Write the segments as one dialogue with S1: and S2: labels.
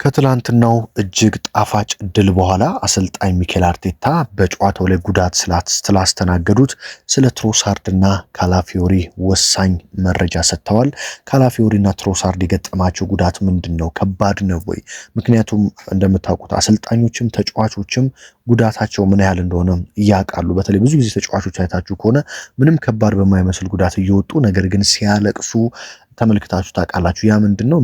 S1: ከትላንትናው እጅግ ጣፋጭ ድል በኋላ አሰልጣኝ ሚኬል አርቴታ በጨዋታው ላይ ጉዳት ስላስተናገዱት ስለ ትሮሳርድና ካላፊዮሪ ወሳኝ መረጃ ሰጥተዋል። ካላፊዮሪና ትሮሳርድ የገጠማቸው ጉዳት ምንድነው? ከባድ ነው ወይ? ምክንያቱም እንደምታውቁት አሰልጣኞችም ተጫዋቾችም ጉዳታቸው ምን ያህል እንደሆነ ያውቃሉ። በተለይ ብዙ ጊዜ ተጫዋቾች አይታችሁ ከሆነ ምንም ከባድ በማይመስል ጉዳት እየወጡ ነገር ግን ሲያለቅሱ ተመልክታችሁ ታውቃላችሁ። ያ ምንድነው?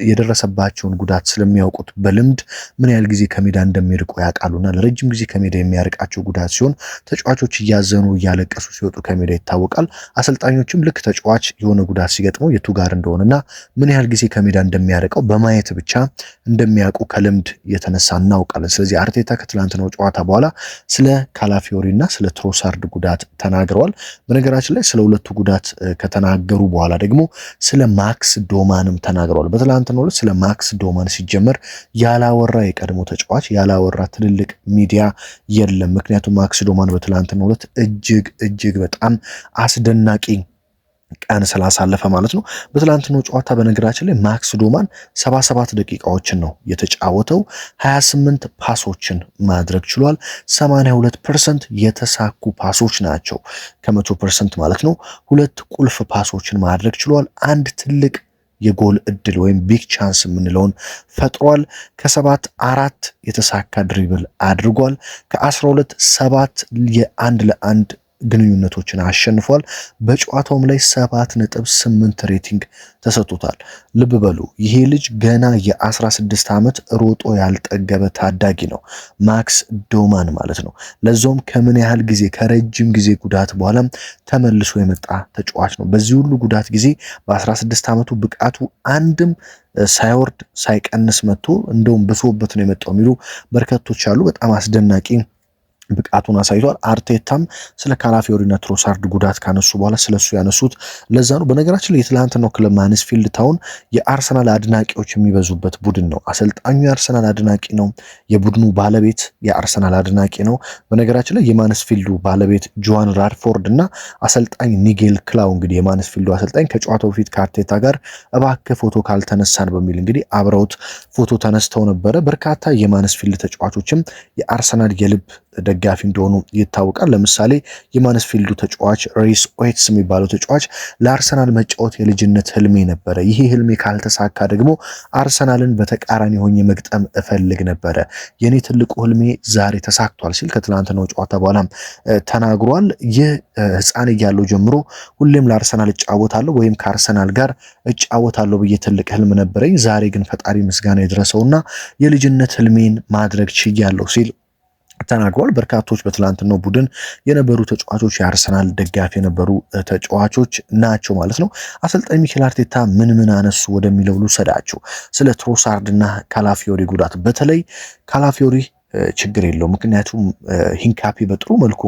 S1: የደረሰባቸውን ጉዳት ስለሚያውቁት በልምድ ምን ያህል ጊዜ ከሜዳ እንደሚርቁ ያውቃሉና ለረጅም ጊዜ ከሜዳ የሚያርቃቸው ጉዳት ሲሆን ተጫዋቾች እያዘኑ እያለቀሱ ሲወጡ ከሜዳ ይታወቃል። አሰልጣኞችም ልክ ተጫዋች የሆነ ጉዳት ሲገጥመው የቱ ጋር እንደሆነና ምን ያህል ጊዜ ከሜዳ እንደሚያርቀው በማየት ብቻ እንደሚያውቁ ከልምድ የተነሳ እናውቃለን። ስለዚህ አርቴታ ከትላንትናው ጨዋታ በኋላ ስለ ካላፊዮሪና ስለ ትሮሳርድ ጉዳት ተናግረዋል። በነገራችን ላይ ስለ ሁለቱ ጉዳት ከተናገሩ በኋላ ደግሞ ስለ ማክስ ዶማንም ተናግረዋል። በትላንትናው ዕለት ስለ ማክስ ዶማን ሲጀመር ያላወራ የቀድሞ ተጫዋች ያላወራ ትልልቅ ሚዲያ የለም። ምክንያቱም ማክስ ዶማን በትላንትናው ዕለት እጅግ በጣም አስደናቂ ቀን ስላሳለፈ ማለት ነው። በትላንትናው ጨዋታ በነገራችን ላይ ማክስ ዶማን 77 ደቂቃዎችን ነው የተጫወተው። 28 ፓሶችን ማድረግ ችሏል። 82% የተሳኩ ፓሶች ናቸው ከ100% ማለት ነው። ሁለት ቁልፍ ፓሶችን ማድረግ ችሏል። አንድ ትልቅ የጎል እድል ወይም ቢግ ቻንስ የምንለውን ፈጥሯል። ከ7 4 የተሳካ ድሪብል አድርጓል። ከ12 7 የአንድ ለአንድ ግንኙነቶችን አሸንፏል። በጨዋታውም ላይ 7.8 ሬቲንግ ተሰጥቶታል። ልብ በሉ ይሄ ልጅ ገና የ16 ዓመት ሮጦ ያልጠገበ ታዳጊ ነው፣ ማክስ ዶማን ማለት ነው። ለዛውም ከምን ያህል ጊዜ ከረጅም ጊዜ ጉዳት በኋላም ተመልሶ የመጣ ተጫዋች ነው። በዚህ ሁሉ ጉዳት ጊዜ በ16 ዓመቱ ብቃቱ አንድም ሳይወርድ ሳይቀንስ መጥቶ እንደውም ብሶበት ነው የመጣው የሚሉ በርከቶች አሉ። በጣም አስደናቂ ብቃቱን አሳይቷል። አርቴታም ስለ ካላፊዮሪና ትሮሳርድ ጉዳት ካነሱ በኋላ ስለሱ ያነሱት ለዛ ነው። በነገራችን ላይ የትላንትናው ክለብ ማንስፊልድ ታውን የአርሰናል አድናቂዎች የሚበዙበት ቡድን ነው። አሰልጣኙ የአርሰናል አድናቂ ነው። የቡድኑ ባለቤት የአርሰናል አድናቂ ነው። በነገራችን ላይ የማንስፊልዱ ባለቤት ጆዋን ራድፎርድ እና አሰልጣኝ ኒጌል ክላው እንግዲህ የማንስፊልዱ አሰልጣኝ ከጨዋታው በፊት ከአርቴታ ጋር እባክህ ፎቶ ካልተነሳን በሚል እንግዲህ አብረውት ፎቶ ተነስተው ነበረ። በርካታ የማንስፊልድ ተጫዋቾችም የአርሰናል የልብ ደጋፊ እንደሆኑ ይታወቃል። ለምሳሌ የማንስፊልዱ ተጫዋች ሪስ ኦዌትስ የሚባለው ተጫዋች ለአርሰናል መጫወት የልጅነት ህልሜ ነበረ፣ ይሄ ህልሜ ካልተሳካ ደግሞ አርሰናልን በተቃራኒ ሆኜ መግጠም እፈልግ ነበረ፣ የኔ ትልቁ ህልሜ ዛሬ ተሳክቷል ሲል ከትላንትናው ጨዋታ በኋላ ተናግሯል። ይህ ህፃን እያለው ጀምሮ ሁሌም ለአርሰናል እጫወታለሁ ወይም ከአርሰናል ጋር እጫወታለሁ ብዬ ትልቅ ህልም ነበረኝ፣ ዛሬ ግን ፈጣሪ ምስጋና ይድረሰውና የልጅነት ህልሜን ማድረግ ችያለሁ ሲል ተናግሯል። በርካቶች በትላንትናው ቡድን የነበሩ ተጫዋቾች የአርሰናል ደጋፊ የነበሩ ተጫዋቾች ናቸው ማለት ነው። አሰልጣኝ ሚኬል አርቴታ ምን አነሱ ወደሚለው ልውሰዳቸው። ስለ ትሮሳርድና ካላፊዮሪ ጉዳት በተለይ ካላፊዮሪ ችግር የለው፣ ምክንያቱም ሂንካፒ በጥሩ መልኩ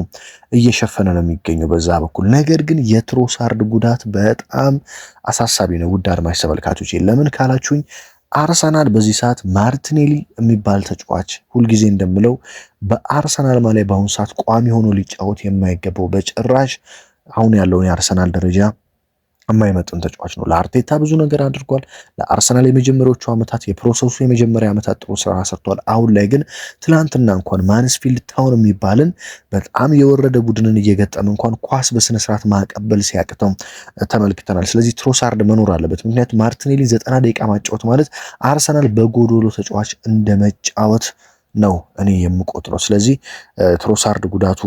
S1: እየሸፈነ ነው የሚገኘው በዛ በኩል። ነገር ግን የትሮሳርድ ጉዳት በጣም አሳሳቢ ነው። ውድ አድማጭ ተመልካቾች ለምን ካላችሁኝ አርሰናል በዚህ ሰዓት ማርቲኔሊ የሚባል ተጫዋች ሁልጊዜ እንደምለው በአርሰናል ማለት በአሁኑ ሰዓት ቋሚ ሆኖ ሊጫወት የማይገባው በጭራሽ አሁን ያለውን የአርሰናል ደረጃ የማይመጥን ተጫዋች ነው። ለአርቴታ ብዙ ነገር አድርጓል። ለአርሰናል የመጀመሪያዎቹ ዓመታት የፕሮሰሱ የመጀመሪያ ዓመታት ጥሩ ስራ ሰርቷል። አሁን ላይ ግን ትላንትና እንኳን ማንስፊልድ ታውን የሚባልን በጣም የወረደ ቡድንን እየገጠመ እንኳን ኳስ በስነ ስርዓት ማቀበል ሲያቅተው ተመልክተናል። ስለዚህ ትሮሳርድ መኖር አለበት። ምክንያቱም ማርቲኔሊ 90 ደቂቃ ማጫወት ማለት አርሰናል በጎዶሎ ተጫዋች እንደመጫወት ነው እኔ የምቆጥረው። ስለዚህ ትሮሳርድ ጉዳቱ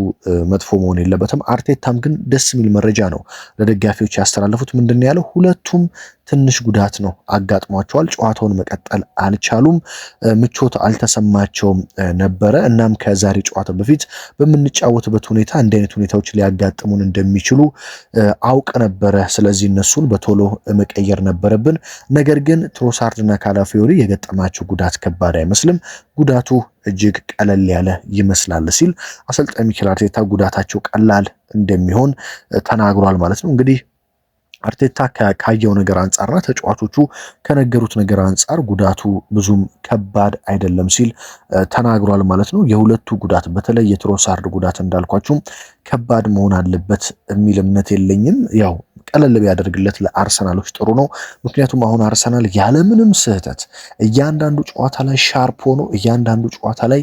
S1: መጥፎ መሆን የለበትም። አርቴታም ግን ደስ የሚል መረጃ ነው ለደጋፊዎች ያስተላለፉት። ምንድነው ያለው? ሁለቱም ትንሽ ጉዳት ነው አጋጥሟቸዋል። ጨዋታውን መቀጠል አልቻሉም። ምቾት አልተሰማቸውም ነበረ። እናም ከዛሬ ጨዋታ በፊት በምንጫወትበት ሁኔታ እንዲህ አይነት ሁኔታዎች ሊያጋጥሙን እንደሚችሉ አውቅ ነበረ። ስለዚህ እነሱን በቶሎ መቀየር ነበረብን። ነገር ግን ትሮሳርድና ካላፊዮሪ የገጠማቸው ጉዳት ከባድ አይመስልም፣ ጉዳቱ እጅግ ቀለል ያለ ይመስላል ሲል አሰልጣኝ ሚኬል አርቴታ ጉዳታቸው ቀላል እንደሚሆን ተናግሯል ማለት ነው። እንግዲህ አርቴታ ካየው ነገር አንጻርና ተጫዋቾቹ ከነገሩት ነገር አንጻር ጉዳቱ ብዙም ከባድ አይደለም ሲል ተናግሯል ማለት ነው። የሁለቱ ጉዳት በተለይ የትሮሳርድ ጉዳት እንዳልኳችሁ ከባድ መሆን አለበት የሚል እምነት የለኝም። ያው ቀለል ቢያደርግለት ለአርሰናሎች ጥሩ ነው። ምክንያቱም አሁን አርሰናል ያለምንም ስህተት እያንዳንዱ ጨዋታ ላይ ሻርፕ ሆኖ እያንዳንዱ ጨዋታ ላይ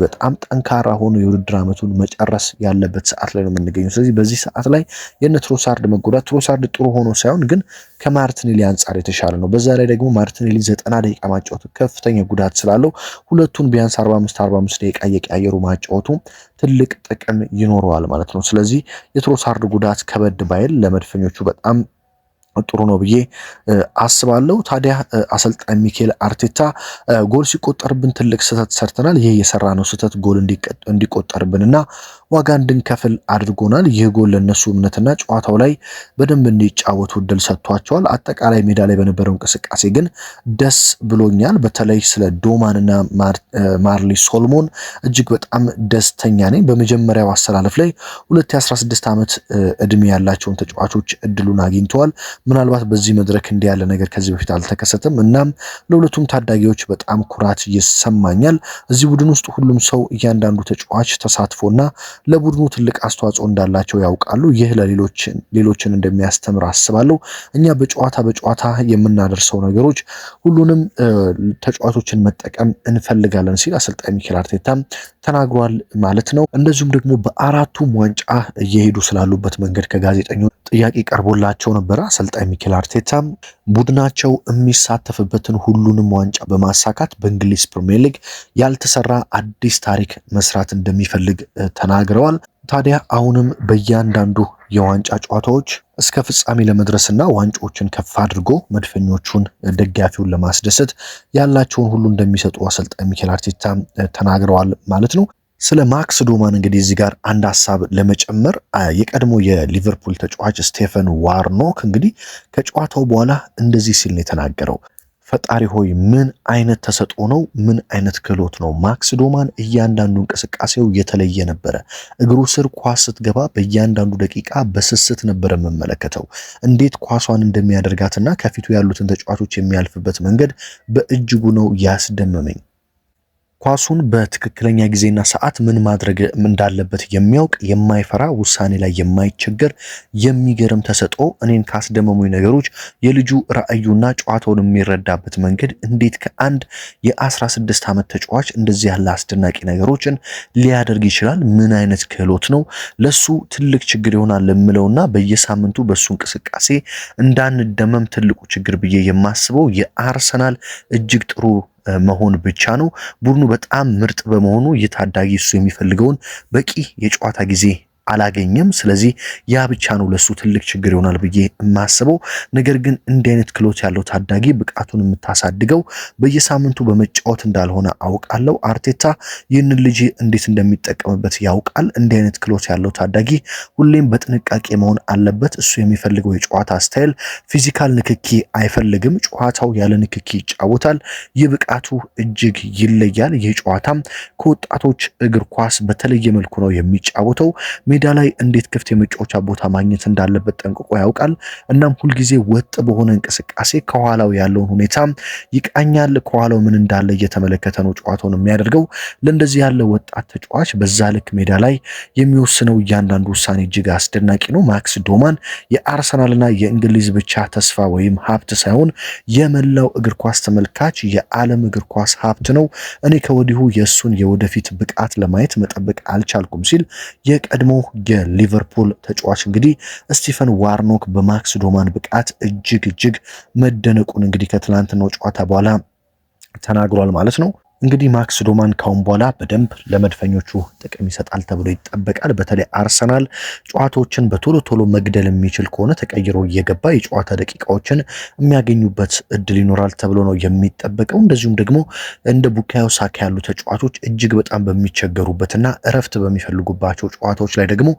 S1: በጣም ጠንካራ ሆኖ የውድድር ዓመቱን መጨረስ ያለበት ሰዓት ላይ ነው የምንገኘው። ስለዚህ በዚህ ሰዓት ላይ የነ ትሮሳርድ መጎዳት ትሮሳርድ ጥሩ ሆኖ ሳይሆን ግን ከማርቲኔሊ አንጻር የተሻለ ነው። በዛ ላይ ደግሞ ማርቲኔሊ 90 ደቂቃ ማጫወቱ ከፍተኛ ጉዳት ስላለው ሁለቱን ቢያንስ 45 ደቂቃ እየቀያየሩ ማጫወቱ ትልቅ ጥቅም ይኖረዋል ማለት ነው። ስለዚህ የትሮሳርድ ጉዳት ከበድ ባይል ለመድፈኞቹ በጣም ጥሩ ነው ብዬ አስባለሁ። ታዲያ አሰልጣኝ ሚኬል አርቴታ ጎል ሲቆጠርብን ትልቅ ስህተት ሰርተናል። ይህ የሰራነው ስህተት ጎል እንዲቆጠርብንና ዋጋ እንድንከፍል አድርጎናል። ይህ ጎል ለነሱ እምነትና ጨዋታው ላይ በደንብ እንዲጫወቱ እድል ሰጥቷቸዋል። አጠቃላይ ሜዳ ላይ በነበረው እንቅስቃሴ ግን ደስ ብሎኛል። በተለይ ስለ ዶማንና ማርሊ ሶልሞን እጅግ በጣም ደስተኛ ነኝ። በመጀመሪያው አሰላለፍ ላይ 2 ዓመት እድሜ ያላቸውን ተጫዋቾች እድሉን አግኝተዋል። ምናልባት በዚህ መድረክ እንዲህ ያለ ነገር ከዚህ በፊት አልተከሰተም። እናም ለሁለቱም ታዳጊዎች በጣም ኩራት ይሰማኛል። እዚህ ቡድን ውስጥ ሁሉም ሰው እያንዳንዱ ተጫዋች ተሳትፎና ለቡድኑ ትልቅ አስተዋጽኦ እንዳላቸው ያውቃሉ። ይህ ሌሎችን እንደሚያስተምር አስባለሁ። እኛ በጨዋታ የምናደርሰው ነገሮች ሁሉንም ተጫዋቾችን መጠቀም እንፈልጋለን ሲል አሰልጣኝ ሚኬል አርቴታ ተናግሯል ማለት ነው። እንደዚሁም ደግሞ በአራቱም ዋንጫ እየሄዱ ስላሉበት መንገድ ከጋዜጠኞች ጥያቄ ቀርቦላቸው ነበረ። አሰልጣኝ ሚኬል አርቴታ ቡድናቸው የሚሳተፍበትን ሁሉንም ዋንጫ በማሳካት በእንግሊዝ ፕሪሚየር ሊግ ያልተሰራ አዲስ ታሪክ መስራት እንደሚፈልግ ተናግረዋል። ታዲያ አሁንም በእያንዳንዱ የዋንጫ ጨዋታዎች እስከ ፍጻሜ ለመድረስና ዋንጫዎችን ከፍ አድርጎ መድፈኞቹን ደጋፊውን ለማስደሰት ያላቸውን ሁሉ እንደሚሰጡ አሰልጣኝ ሚኬል አርቴታ ተናግረዋል ማለት ነው። ስለ ማክስ ዶማን እንግዲህ እዚህ ጋር አንድ ሀሳብ ለመጨመር የቀድሞ የሊቨርፑል ተጫዋች ስቴፈን ዋርኖክ እንግዲህ ከጨዋታው በኋላ እንደዚህ ሲል ነው የተናገረው። ፈጣሪ ሆይ ምን አይነት ተሰጥኦ ነው! ምን አይነት ክህሎት ነው! ማክስ ዶማን እያንዳንዱ እንቅስቃሴው የተለየ ነበረ። እግሩ ስር ኳስ ስትገባ በእያንዳንዱ ደቂቃ በስስት ነበረ የምመለከተው። እንዴት ኳሷን እንደሚያደርጋትና ከፊቱ ያሉትን ተጫዋቾች የሚያልፍበት መንገድ በእጅጉ ነው ያስደመመኝ። ኳሱን በትክክለኛ ጊዜና ሰዓት ምን ማድረግ እንዳለበት የሚያውቅ የማይፈራ ውሳኔ ላይ የማይቸገር የሚገርም ተሰጥኦ። እኔን ካስደመሙኝ ነገሮች የልጁ ራዕዩና ጨዋታውን የሚረዳበት መንገድ እንዴት ከአንድ የ16 ዓመት ተጫዋች እንደዚህ ያለ አስደናቂ ነገሮችን ሊያደርግ ይችላል? ምን አይነት ክህሎት ነው! ለሱ ትልቅ ችግር ይሆናል ለምለውና በየሳምንቱ በሱ እንቅስቃሴ እንዳንደመም ትልቁ ችግር ብዬ የማስበው የአርሰናል እጅግ ጥሩ መሆን ብቻ ነው። ቡድኑ በጣም ምርጥ በመሆኑ የታዳጊ እሱ የሚፈልገውን በቂ የጨዋታ ጊዜ አላገኘም። ስለዚህ ያ ብቻ ነው ለሱ ትልቅ ችግር ይሆናል ብዬ የማስበው። ነገር ግን እንዲህ አይነት ክሎት ያለው ታዳጊ ብቃቱን የምታሳድገው በየሳምንቱ በመጫወት እንዳልሆነ አውቃለሁ። አርቴታ ይህንን ልጅ እንዴት እንደሚጠቀምበት ያውቃል። እንዲህ አይነት ክሎት ያለው ታዳጊ ሁሌም በጥንቃቄ መሆን አለበት። እሱ የሚፈልገው የጨዋታ ስታይል ፊዚካል ንክኪ አይፈልግም። ጨዋታው ያለ ንክኪ ይጫወታል። ይህ ብቃቱ እጅግ ይለያል። ይህ ጨዋታም ከወጣቶች እግር ኳስ በተለየ መልኩ ነው የሚጫወተው። ሜዳ ላይ እንዴት ክፍት የመጫወቻ ቦታ ማግኘት እንዳለበት ጠንቅቆ ያውቃል። እናም ሁልጊዜ ወጥ በሆነ እንቅስቃሴ ከኋላው ያለውን ሁኔታ ይቃኛል። ከኋላው ምን እንዳለ እየተመለከተ ነው ጨዋታውን የሚያደርገው። ለእንደዚህ ያለ ወጣት ተጫዋች በዛ ልክ ሜዳ ላይ የሚወስነው እያንዳንዱ ውሳኔ እጅግ አስደናቂ ነው። ማክስ ዶማን የአርሰናልና የእንግሊዝ ብቻ ተስፋ ወይም ሀብት ሳይሆን የመላው እግር ኳስ ተመልካች የዓለም እግር ኳስ ሀብት ነው። እኔ ከወዲሁ የእሱን የወደፊት ብቃት ለማየት መጠበቅ አልቻልኩም ሲል የቀድሞ የሊቨርፑል ተጫዋች እንግዲህ ስቲፈን ዋርኖክ በማክስ ዶማን ብቃት እጅግ መደነቁን እንግዲህ ከትላንትናው ጨዋታ በኋላ ተናግሯል ማለት ነው። እንግዲህ ማክስ ዶማን ካሁን በኋላ በደንብ ለመድፈኞቹ ጥቅም ይሰጣል ተብሎ ይጠበቃል። በተለይ አርሰናል ጨዋታዎችን በቶሎ መግደል የሚችል ከሆነ ተቀይሮ እየገባ የጨዋታ ደቂቃዎችን የሚያገኙበት እድል ይኖራል ተብሎ ነው የሚጠበቀው። እንደዚሁም ደግሞ እንደ ቡካዮ ሳካ ያሉ ተጫዋቾች እጅግ በጣም በሚቸገሩበትና እረፍት በሚፈልጉባቸው ጨዋታዎች ላይ ደግሞ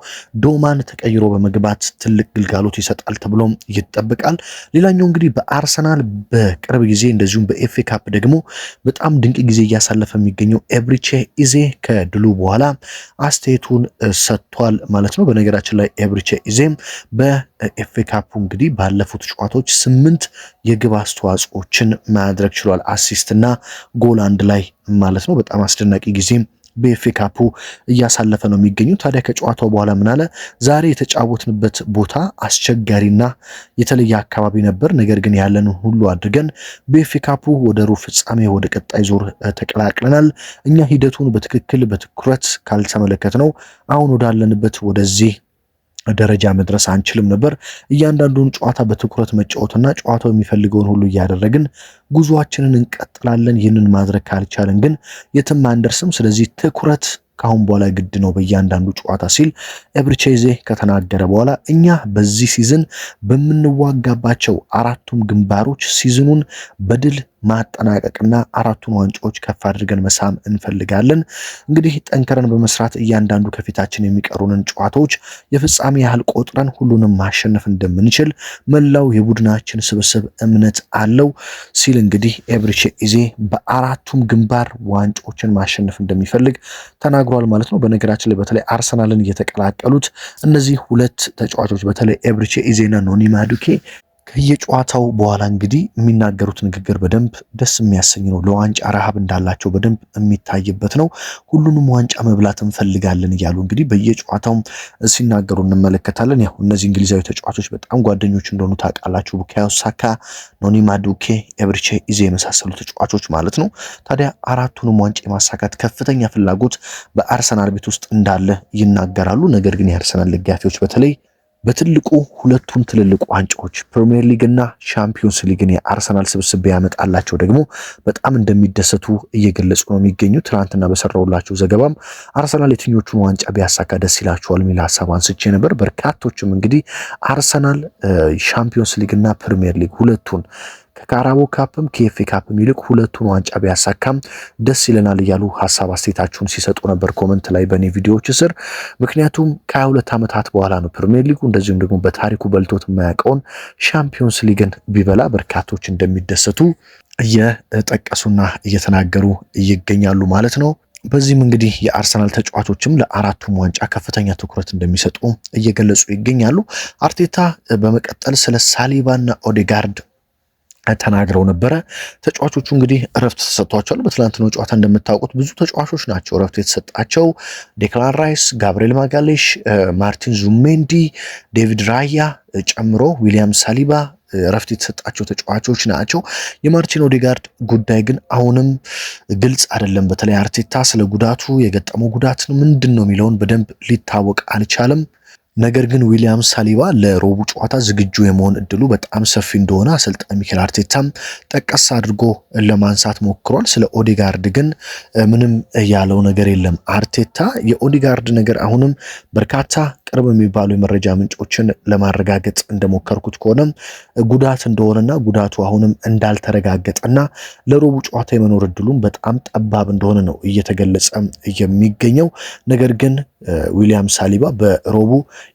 S1: ዶማን ተቀይሮ በመግባት ትልቅ ግልጋሎት ይሰጣል ተብሎ ይጠበቃል። ሌላኛው እንግዲህ በአርሰናል በቅርብ ጊዜ እንደዚሁም በኤፍኤ ካፕ ደግሞ በጣም ድንቅ ጊዜ እያሳለፈ የሚገኘው ኤብሪቼ ኢዜ ከድሉ በኋላ አስተያየቱን ሰጥቷል ማለት ነው። በነገራችን ላይ ኤብሪቼ ኢዜም በኤፍኤ ካፑ እንግዲህ ባለፉት ጨዋታዎች 8 የግብ አስተዋጽኦችን ማድረግ ችሏል። አሲስት እና ጎል አንድ ላይ ማለት ነው። በጣም አስደናቂ ጊዜ በኤፍኤ ካፑ እያሳለፈ ነው የሚገኙ። ታዲያ ከጨዋታው በኋላ ምን አለ? ዛሬ የተጫወትንበት ቦታ አስቸጋሪና የተለየ አካባቢ ነበር፣ ነገር ግን ያለንን ሁሉ አድርገን በኤፍኤ ካፑ ወደ ሩብ ፍጻሜ ወደ ቀጣይ ዙር ተቀላቅለናል። እኛ ሂደቱን በትክክል በትኩረት ካልተመለከት ነው አሁን ወዳለንበት ወደዚህ ደረጃ መድረስ አንችልም ነበር። እያንዳንዱን ጨዋታ በትኩረት መጫወትና ጨዋታው የሚፈልገውን ሁሉ እያደረግን ጉዟችንን እንቀጥላለን። ይህንን ማድረግ ካልቻለን ግን የትም አንደርስም። ስለዚህ ትኩረት ካሁን በኋላ ግድ ነው በእያንዳንዱ ጨዋታ ሲል ኤብሪቼዜ ከተናገረ በኋላ እኛ በዚህ ሲዝን በምንዋጋባቸው አራቱም ግንባሮች ሲዝኑን በድል ማጠናቀቅና አራቱን ዋንጫዎች ከፍ አድርገን መሳም እንፈልጋለን። እንግዲህ ጠንከረን በመስራት እያንዳንዱ ከፊታችን የሚቀሩንን ጨዋታዎች የፍጻሜ ያህል ቆጥረን ሁሉንም ማሸነፍ እንደምንችል መላው የቡድናችን ስብስብ እምነት አለው ሲል እንግዲህ ኤብሪቼዜ በአራቱም ግንባር ዋንጫዎችን ማሸነፍ እንደሚፈልግ ተናግሯል ማለት ነው። በነገራችን ላይ በተለይ አርሰናልን እየተቀላቀሉት እነዚህ ሁለት ተጫዋቾች በተለይ ኤብሪቼዜና ኖኒ ማዱኬ ከየጨዋታው በኋላ እንግዲህ የሚናገሩት ንግግር በደንብ ደስ የሚያሰኝ ነው። ለዋንጫ ረሃብ እንዳላቸው በደንብ የሚታይበት ነው። ሁሉንም ዋንጫ መብላት እንፈልጋለን እያሉ እንግዲህ በየጨዋታው ሲናገሩ እንመለከታለን። ያው እነዚህ እንግሊዛዊ ተጫዋቾች በጣም ጓደኞች እንደሆኑ ታውቃላችሁ። ቡካዮ ሳካ፣ ኖኒ ማዱኬ፣ ኤብሪቼዜ የመሳሰሉ ተጫዋቾች ማለት ነው። ታዲያ አራቱንም ዋንጫ የማሳካት ከፍተኛ ፍላጎት በአርሰናል ቤት ውስጥ እንዳለ ይናገራሉ። ነገር ግን የአርሰናል ደጋፊዎች በተለይ በትልቁ ሁለቱን ትልልቅ ዋንጫዎች ፕሪሚየር ሊግ እና ሻምፒዮንስ ሊግን የአርሰናል ስብስብ ያመጣላቸው ደግሞ በጣም እንደሚደሰቱ እየገለጹ ነው የሚገኙት። ትናንትና በሰራውላቸው ዘገባም አርሰናል የትኞቹን ዋንጫ ቢያሳካ ደስ ይላቸዋል የሚል ሀሳብ አንስቼ ነበር። በርካቶችም እንግዲህ አርሰናል ሻምፒዮንስ ሊግ እና ፕሪሚየር ሊግ ሁለቱን ከካራቦ ካፕም ከኤፍኤ ካፕም ይልቅ ሁለቱን ዋንጫ ቢያሳካም ደስ ይለናል እያሉ ሀሳብ አስተያየታቸውን ሲሰጡ ነበር ኮመንት ላይ በእኔ ቪዲዮዎች ስር። ምክንያቱም ከ22 ዓመታት በኋላ ነው ፕሪሚየር ሊጉ እንደዚሁም ደግሞ በታሪኩ በልቶት የማያውቀውን ሻምፒዮንስ ሊግን ቢበላ በርካቶች እንደሚደሰቱ እየጠቀሱና እየተናገሩ ይገኛሉ ማለት ነው። በዚህም እንግዲህ የአርሰናል ተጫዋቾችም ለአራቱም ዋንጫ ከፍተኛ ትኩረት እንደሚሰጡ እየገለጹ ይገኛሉ። አርቴታ በመቀጠል ስለ ሳሊባና ኦዴጋርድ ተናግረው ነበረ። ተጫዋቾቹ እንግዲህ እረፍት ተሰጥቷቸዋል። በትላንትናው ጨዋታ እንደምታውቁት ብዙ ተጫዋቾች ናቸው እረፍት የተሰጣቸው። ዴክላን ራይስ፣ ጋብሪኤል ማጋሌሽ፣ ማርቲን ዙሜንዲ፣ ዴቪድ ራያ ጨምሮ ዊሊያም ሳሊባ እረፍት የተሰጣቸው ተጫዋቾች ናቸው። የማርቲን ኦዴጋርድ ጉዳይ ግን አሁንም ግልጽ አይደለም። በተለይ አርቴታ ስለ ጉዳቱ የገጠመው ጉዳት ምንድን ነው የሚለውን በደንብ ሊታወቅ አልቻለም። ነገር ግን ዊሊያም ሳሊባ ለሮቡ ጨዋታ ዝግጁ የመሆን እድሉ በጣም ሰፊ እንደሆነ አሰልጣኝ ሚኬል አርቴታም ጠቀስ አድርጎ ለማንሳት ሞክሯል። ስለ ኦዴጋርድ ግን ምንም ያለው ነገር የለም አርቴታ። የኦዴጋርድ ነገር አሁንም በርካታ ቅርብ የሚባሉ የመረጃ ምንጮችን ለማረጋገጥ እንደሞከርኩት ከሆነ ጉዳት እንደሆነና ጉዳቱ አሁንም እንዳልተረጋገጠና ለሮቡ ጨዋታ የመኖር እድሉም በጣም ጠባብ እንደሆነ ነው እየተገለጸ የሚገኘው። ነገር ግን ዊሊያም ሳሊባ በሮቡ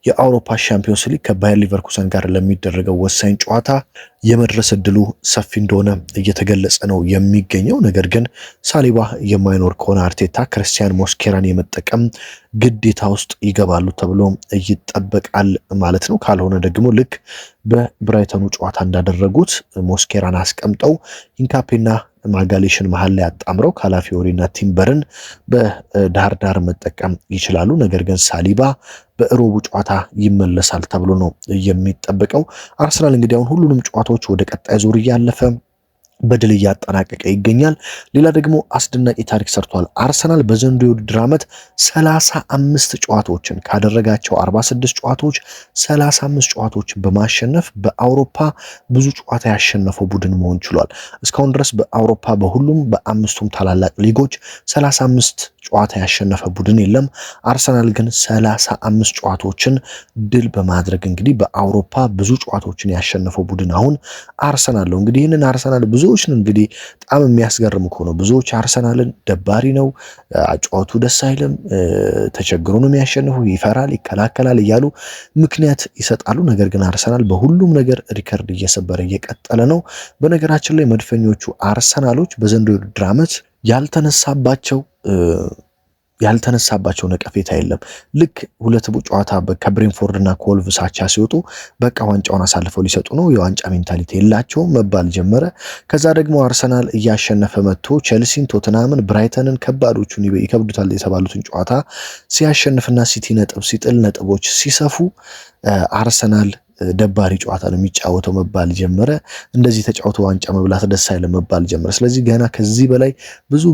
S1: የአውሮፓ ሻምፒዮንስ ሊግ ከባየር ሊቨርኩሰን ጋር ለሚደረገው ወሳኝ ጨዋታ የመድረስ እድሉ ሰፊ እንደሆነ እየተገለጸ ነው የሚገኘው። ነገር ግን ሳሊባ የማይኖር ከሆነ አርቴታ ክርስቲያን ሞስኬራን የመጠቀም ግዴታ ውስጥ ይገባሉ ተብሎ ይጠበቃል ማለት ነው። ካልሆነ ደግሞ ልክ በብራይተኑ ጨዋታ እንዳደረጉት ሞስኬራን አስቀምጠው ኢንካፔና ማጋሌሽን መሃል ላይ አጣምረው ካላፊዮሪና ቲምበርን በዳር መጠቀም ይችላሉ። ነገር ግን ሳሊባ በሮቡ ጨዋታ ይመለሳል ተብሎ ነው የሚጠበቀው። አርሰናል እንግዲህ አሁን ሁሉንም ጨዋታዎች ወደ ቀጣይ ዙር እያለፈ በድል እያጠናቀቀ ይገኛል። ሌላ ደግሞ አስደናቂ ታሪክ ሰርቷል። አርሰናል በዘንድሮው የውድድር ዓመት 35 ጨዋታዎችን ካደረጋቸው 46 ጨዋታዎች 35 ጨዋታዎችን በማሸነፍ በአውሮፓ ብዙ ጨዋታ ያሸነፈው ቡድን መሆን ችሏል። እስካሁን ድረስ በአውሮፓ በሁሉም በአምስቱም ታላላቅ ሊጎች 35 ጨዋታ ያሸነፈ ቡድን የለም። አርሰናል ግን 35 ጨዋታዎችን ድል በማድረግ እንግዲህ በአውሮፓ ብዙ ጨዋታዎችን ያሸነፈው ቡድን አሁን አርሰናል ነው። እንግዲህ ይህንን አርሰናል ብዙዎች እንግዲህ በጣም የሚያስገርም ከሆነ ብዙዎች አርሰናልን ደባሪ ነው፣ አጫዋቱ ደስ አይልም፣ ተቸግሮ ነው የሚያሸንፈው፣ ይፈራል፣ ይከላከላል እያሉ ምክንያት ይሰጣሉ። ነገር ግን አርሰናል በሁሉም ነገር ሪከርድ እየሰበረ እየቀጠለ ነው። በነገራችን ላይ መድፈኞቹ አርሰናሎች በዘንድሮው የውድድር ዓመት ያልተነሳባቸው ያልተነሳባቸው ነቀፌታ የለም። ልክ ሁለት ጨዋታ ከብሬንፎርድ እና ከወልቭስ አቻ ሲወጡ በቃ ዋንጫውን አሳልፈው ሊሰጡ ነው፣ የዋንጫ ሜንታሊቲ የላቸውም መባል ጀመረ። ከዛ ደግሞ አርሰናል እያሸነፈ መጥቶ ቼልሲን፣ ቶትናምን፣ ብራይተንን ከባዶቹን ይከብዱታል የተባሉትን ጨዋታ ሲያሸንፍና ሲቲ ነጥብ ሲጥል ነጥቦች ሲሰፉ አርሰናል ደባሪ ጨዋታ ነው የሚጫወተው መባል ጀመረ። እንደዚህ ተጫውቶ ዋንጫ መብላት ደስ አይልም መባል ጀመረ። ስለዚህ ገና ከዚህ በላይ ብዙ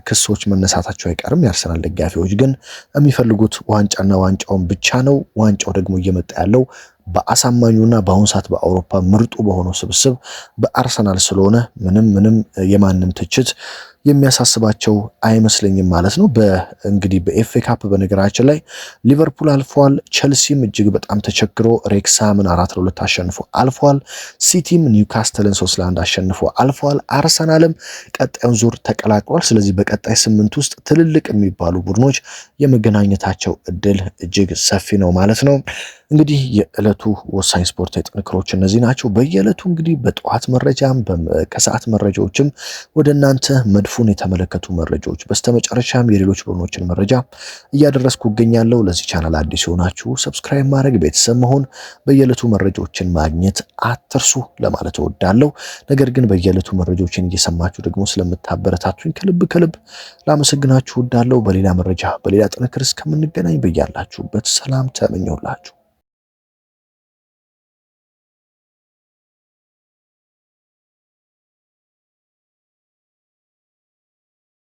S1: ክሶች መነሳታቸው አይቀርም። የአርሰናል ደጋፊዎች ግን የሚፈልጉት ዋንጫና ዋንጫውን ብቻ ነው። ዋንጫው ደግሞ እየመጣ ያለው በአሳማኙና በአሁኑ ሰዓት በአውሮፓ ምርጡ በሆነው ስብስብ በአርሰናል ስለሆነ ምንም የማንም ትችት የሚያሳስባቸው አይመስለኝም ማለት ነው። እንግዲህ በኤፍኤ ካፕ በነገራችን ላይ ሊቨርፑል አልፏል። ቸልሲም እጅግ በጣም ተቸግሮ ሬክሳምን 4-2 አሸንፎ አልፏል። ሲቲም ኒውካስትልን 3-1 አሸንፎ አልፏል። አርሰናልም ቀጣዩን ዙር ተቀላቅሏል። ስለዚህ በቀጣይ 8 ውስጥ ትልልቅ የሚባሉ ቡድኖች የመገናኘታቸው እድል እጅግ ሰፊ ነው ማለት ነው። እንግዲህ የዕለቱ ወሳኝ ስፖርታዊ ጥንክሮች እነዚህ ናቸው። በየዕለቱ እንግዲህ በጠዋት መረጃም ከሰዓት መረጃዎችም ወደ እናንተ መድፉን የተመለከቱ መረጃዎች በስተመጨረሻም የሌሎች ቡድኖችን መረጃ እያደረስኩ እገኛለሁ። ለዚህ ቻናል አዲስ የሆናችሁ ሰብስክራይብ ማድረግ፣ ቤተሰብ መሆን፣ በየዕለቱ መረጃዎችን ማግኘት አትርሱ ለማለት እወዳለሁ። ነገር ግን በየዕለቱ መረጃዎችን እየሰማችሁ ደግሞ ስለምታበረታቱኝ ከልብ ላመሰግናችሁ እወዳለሁ። በሌላ መረጃ በሌላ ጥንክር እስከምንገናኝ በያላችሁበት ሰላም ተመኘሁላችሁ።